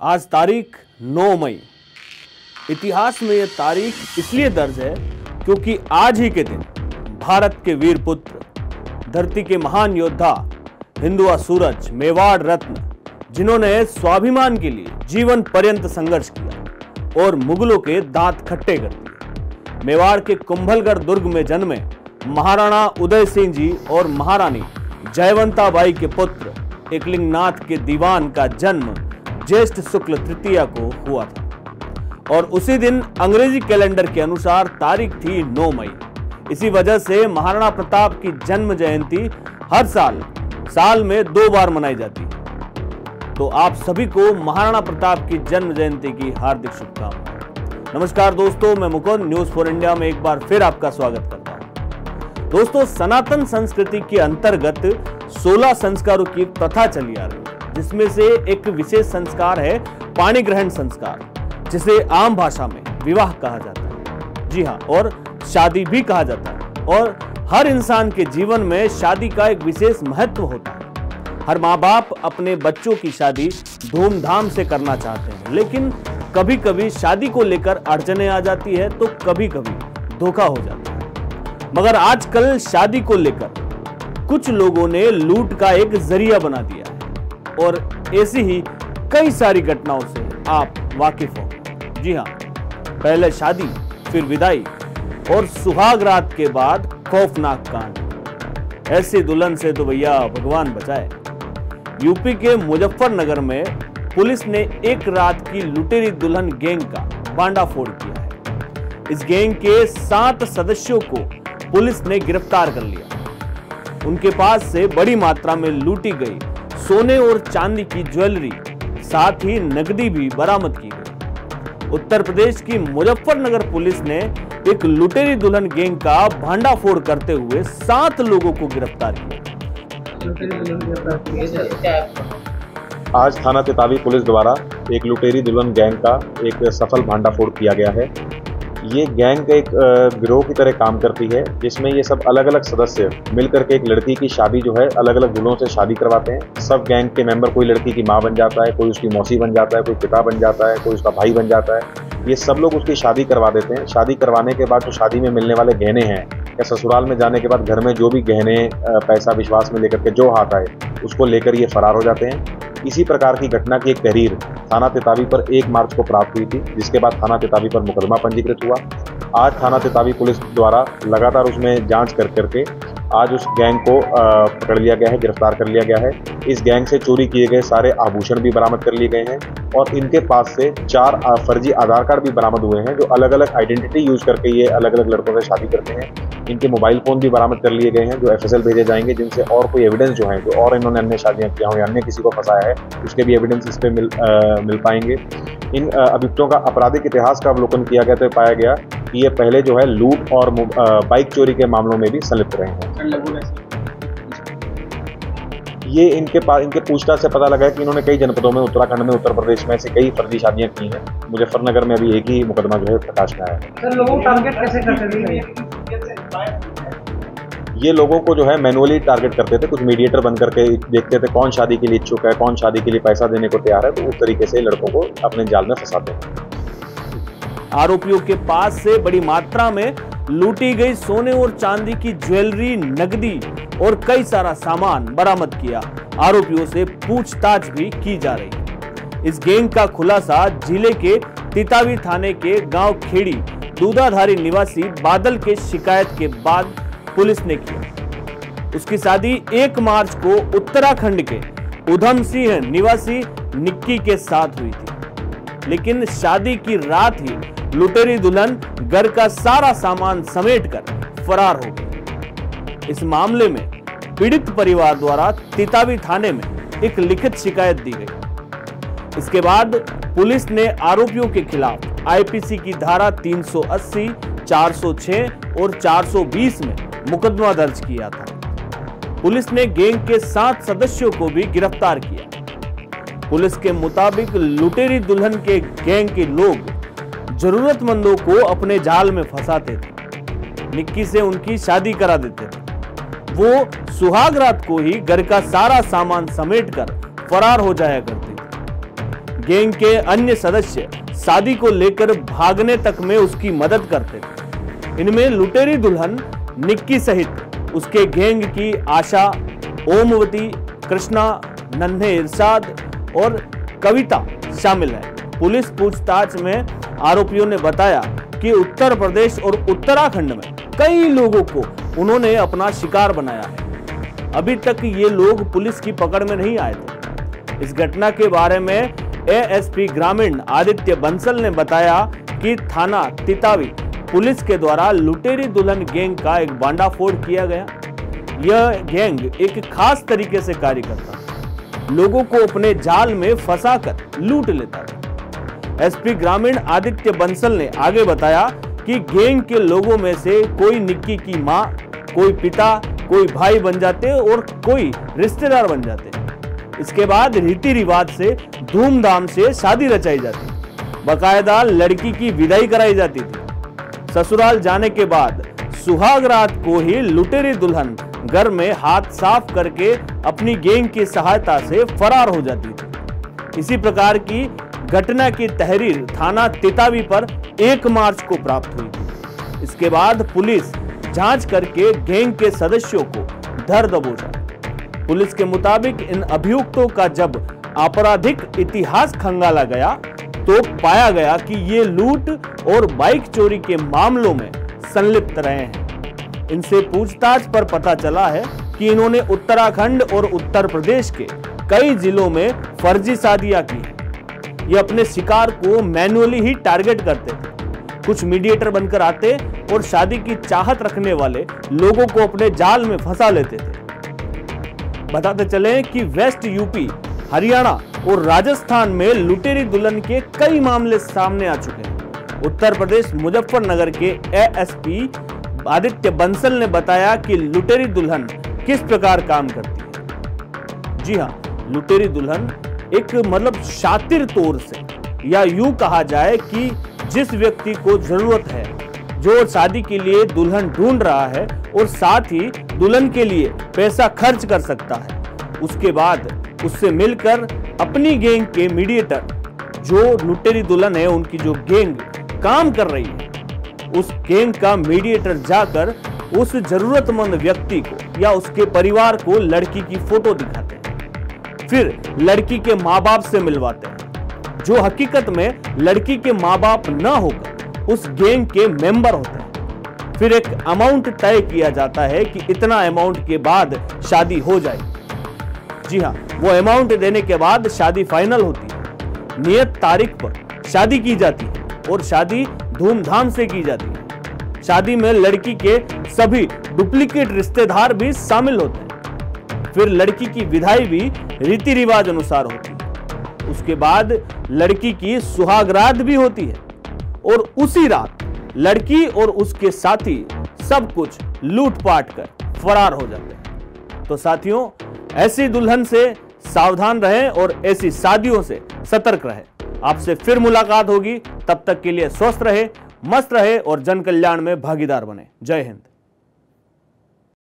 आज तारीख 9 मई। इतिहास में यह तारीख इसलिए दर्ज है क्योंकि आज ही के दिन भारत के वीर पुत्र, धरती के महान योद्धा, हिंदुआ सूरज, मेवाड़ रत्न, जिन्होंने स्वाभिमान के लिए जीवन पर्यंत संघर्ष किया और मुगलों के दांत खट्टे कर दिए, मेवाड़ के कुंभलगढ़ दुर्ग में जन्मे महाराणा उदय सिंह जी और महारानी जयवंता बाई के पुत्र एकलिंगनाथ के दीवान का जन्म ज्येष्ठ शुक्ल तृतीया को हुआ था और उसी दिन अंग्रेजी कैलेंडर के अनुसार तारीख थी 9 मई। इसी वजह से महाराणा प्रताप की जन्म जयंती हर साल में 2 बार मनाई जाती है। तो आप सभी को महाराणा प्रताप की जन्म जयंती की हार्दिक शुभकामनाएं। नमस्कार दोस्तों, मैं मुकुंद न्यूज फॉर इंडिया में एक बार फिर आपका स्वागत करता हूं। दोस्तों, सनातन संस्कृति के अंतर्गत 16 संस्कारों की एक प्रथा चली आ रही है, जिसमें से एक विशेष संस्कार है पाणी ग्रहण संस्कार, जिसे आम भाषा में विवाह कहा जाता है। जी हाँ, और शादी भी कहा जाता है। और हर इंसान के जीवन में शादी का एक विशेष महत्व होता है। हर माँ बाप अपने बच्चों की शादी धूमधाम से करना चाहते हैं, लेकिन कभी कभी शादी को लेकर अड़चने आ जाती है तो कभी कभी धोखा हो जाता है। मगर आजकल शादी को लेकर कुछ लोगों ने लूट का एक जरिया बना दिया है और ऐसी ही कई सारी घटनाओं से आप वाकिफ हो। जी हाँ, पहले शादी, फिर विदाई और सुहाग रात के बाद खौफनाक कांड। ऐसी दुल्हन से तो भैया भगवान बचाए। यूपी के मुजफ्फरनगर में पुलिस ने एक रात की लुटेरी दुल्हन गैंग का भांडाफोड़ किया है। इस गैंग के 7 सदस्यों को पुलिस ने गिरफ्तार कर लिया। उनके पास से बड़ी मात्रा में लूटी गई सोने और चांदी की ज्वेलरी, साथ ही नकदी भी बरामद की गई। उत्तर प्रदेश की मुजफ्फरनगर पुलिस ने एक लुटेरी दुल्हन गैंग का भांडाफोड़ करते हुए 7 लोगों को गिरफ्तार किया। आज थाना तेतावी पुलिस द्वारा एक लुटेरी दुल्हन गैंग का एक सफल भांडाफोड़ किया गया है। ये गैंग एक गिरोह की तरह काम करती है, जिसमें ये सब अलग अलग सदस्य मिलकर के एक लड़की की शादी जो है अलग अलग दूल्हों से शादी करवाते हैं। सब गैंग के मेंबर, कोई लड़की की माँ बन जाता है, कोई उसकी मौसी बन जाता है, कोई पिता बन जाता है, कोई उसका भाई बन जाता है। ये सब लोग उसकी शादी करवा देते हैं। शादी करवाने के बाद जो शादी में मिलने वाले गहने हैं या ससुराल में जाने के बाद घर में जो भी गहने पैसा विश्वास में लेकर के जो हाथ आए उसको लेकर ये फरार हो जाते हैं। इसी प्रकार की घटना की एक तहरीर थाना तेतावी पर 1 मार्च को प्राप्त हुई थी, जिसके बाद थाना तेतावी पर मुकदमा पंजीकृत हुआ। आज थाना तेतावी पुलिस द्वारा लगातार उसमें जांच कर करके आज उस गैंग को पकड़ लिया गया है, गिरफ्तार कर लिया गया है। इस गैंग से चोरी किए गए सारे आभूषण भी बरामद कर लिए गए हैं और इनके पास से 4 फर्जी आधार कार्ड भी बरामद हुए हैं, जो अलग अलग आइडेंटिटी यूज करके ये अलग अलग लड़कों से शादी करते हैं। इनके मोबाइल फ़ोन भी बरामद कर लिए गए हैं, जो FSL भेजे जाएंगे, जिनसे और कोई एविडेंस जो है, जो और इन्होंने अन्य शादियाँ किया हो या अन्य किसी को फंसाया है, उसके भी एविडेंस इस पर मिल पाएंगे। इन अभियुक्तों का आपराधिक इतिहास का अवलोकन किया गया तो पाया गया कि ये पहले जो है लूट और बाइक चोरी के मामलों में भी संलिप्त रहे हैं। ये इनके पूछताछ से पता लगा है कि इन्होंने कई जनपदों में, उत्तराखंड में, उत्तर प्रदेश में ऐसे कई फर्जी शादियां की हैं। मुजफ्फरनगर में अभी एक ही मुकदमा जो है प्रकाश में आया है। सर, लोगों को टारगेट कैसे करते थे? ये लोगों को जो है मैनुअली टारगेट करते थे। कुछ मीडिएटर बन करके देखते थे कौन शादी के लिए इच्छुक है, कौन शादी के लिए पैसा देने को तैयार है, तो उस तरीके से लड़कों को अपने जाल में फंसाते हैं। आरोपियों के पास से बड़ी मात्रा में लूटी गई सोने और चांदी की ज्वेलरी, नकदी और कई सारा सामान बरामद किया। आरोपियों से पूछताछ भी की जा रही है। इस गैंग का खुलासा जिले के तेतावी थाने के गांव खेड़ी दूधाधारी निवासी बादल के शिकायत के बाद पुलिस ने किया। उसकी शादी 1 मार्च को उत्तराखंड के उधम सिंह निवासी निक्की के साथ हुई थी, लेकिन शादी की रात ही लुटेरी दुल्हन घर का सारा सामान समेटकर फरार हो गई। इस मामले में पीड़ित परिवार द्वारा तेतावी थाने में एक लिखित शिकायत दी गई। इसके बाद पुलिस ने आरोपियों के खिलाफ IPC की धारा 380, 406 और 420 में मुकदमा दर्ज किया था। पुलिस ने गैंग के 7 सदस्यों को भी गिरफ्तार किया। पुलिस के मुताबिक लुटेरी दुल्हन के गैंग के लोग जरूरतमंदों को अपने जाल में फंसाते थे, निक्की से उनकी शादी करा देते थे। वो सुहाग रात को ही घर का सारा सामान समेटकर फरार हो जाया करती थी। गैंग के अन्य सदस्य शादी को लेकर भागने तक में उसकी मदद करते थे। इनमें लुटेरी दुल्हन निक्की सहित उसके गैंग की आशा, ओमवती, कृष्णा, नन्हे इरशाद और कविता शामिल है। पुलिस पूछताछ में आरोपियों ने बताया कि उत्तर प्रदेश और उत्तराखंड में कई लोगों को उन्होंने अपना शिकार बनाया है। अभी तक ये लोग पुलिस की पकड़ में नहीं आए थे। इस घटना के बारे में एएसपी ग्रामीण आदित्य बंसल ने बताया कि थाना तितावी पुलिस के द्वारा लुटेरी दुल्हन गैंग का एक बांडाफोड़ किया गया। यह गैंग एक खास तरीके से कार्य करता है, लोगों को अपने जाल में फंसाकर लूट लेता है। एसपी ग्रामीण आदित्य बंसल ने आगे बताया कि गैंग के लोगों में से कोई निक्की की मां, कोई पिता, कोई भाई बन जाते और कोई रिश्तेदार बन जाते। इसके बाद रीति रिवाज से धूमधाम से शादी रचाई जाती, बकायदा लड़की की विदाई कराई जाती थी। ससुराल जाने के बाद सुहाग रात को ही लुटेरी दुल्हन घर में हाथ साफ करके अपनी गैंग की सहायता से फरार हो जाती थी। इसी प्रकार की घटना की तहरीर थाना तितावी पर 1 मार्च को प्राप्त हुई थी। इसके बाद पुलिस जांच करके गैंग के सदस्यों को धर दबोचा। पुलिस के मुताबिक इन अभियुक्तों का जब आपराधिक इतिहास खंगाला गया तो पाया गया कि ये लूट और बाइक चोरी के मामलों में संलिप्त रहे हैं। इनसे पूछताछ पर पता चला है कि इन्होंने उत्तराखंड और उत्तर प्रदेश के कई जिलों में फर्जी शादियां की हैं। ये अपने शिकार को मैन्युअली ही टारगेट करते थे। कुछ मीडिएटर बनकर आते और शादी की चाहत रखने वाले लोगों को अपने जाल में फंसा लेते थे। बताते चले कि वेस्ट यूपी, हरियाणा और राजस्थान में लुटेरी दुल्हन के कई मामले सामने आ चुके हैं। उत्तर प्रदेश मुजफ्फरनगर के एएसपी आदित्य बंसल ने बताया कि लुटेरी दुल्हन किस प्रकार काम करती है। जी हाँ, लुटेरी दुल्हन एक शातिर तौर से, या यूं कहा जाए कि जिस व्यक्ति को जरूरत है, जो शादी के लिए दुल्हन ढूंढ रहा है और साथ ही दुल्हन के लिए पैसा खर्च कर सकता है, उसके बाद उससे मिलकर अपनी गैंग के मीडिएटर, जो लुटेरी दुल्हन है उनकी जो गैंग काम कर रही है, उस गैंग का मीडिएटर जाकर उस जरूरतमंद व्यक्ति को या उसके परिवार को लड़की की फोटो दिखाते हैं, फिर लड़की के माँ बाप से मिलवाते हैं, जो हकीकत में लड़की के माँ बाप न होकर उस गैंग के मेंबर होते हैं। फिर एक अमाउंट तय किया जाता है कि इतना अमाउंट के बाद शादी हो जाएगी। जी हाँ, वो अमाउंट देने के बाद शादी फाइनल होती है। नियत तारीख पर शादी की जाती है और शादी धूमधाम से की जाती है। शादी में लड़की के सभी डुप्लीकेट रिश्तेदार भी शामिल होते हैं। फिर लड़की की विदाई भी रीति रिवाज अनुसार होती है। उसके बाद लड़की की सुहागरात भी होती है और उसी रात लड़की और उसके साथी सब कुछ लूटपाट कर फरार हो जाते हैं। तो साथियों, ऐसी दुल्हन से सावधान रहें और ऐसी शादियों से सतर्क रहें। आपसे फिर मुलाकात होगी, तब तक के लिए स्वस्थ रहे, मस्त रहे और जन कल्याण में भागीदार बने। जय हिंद।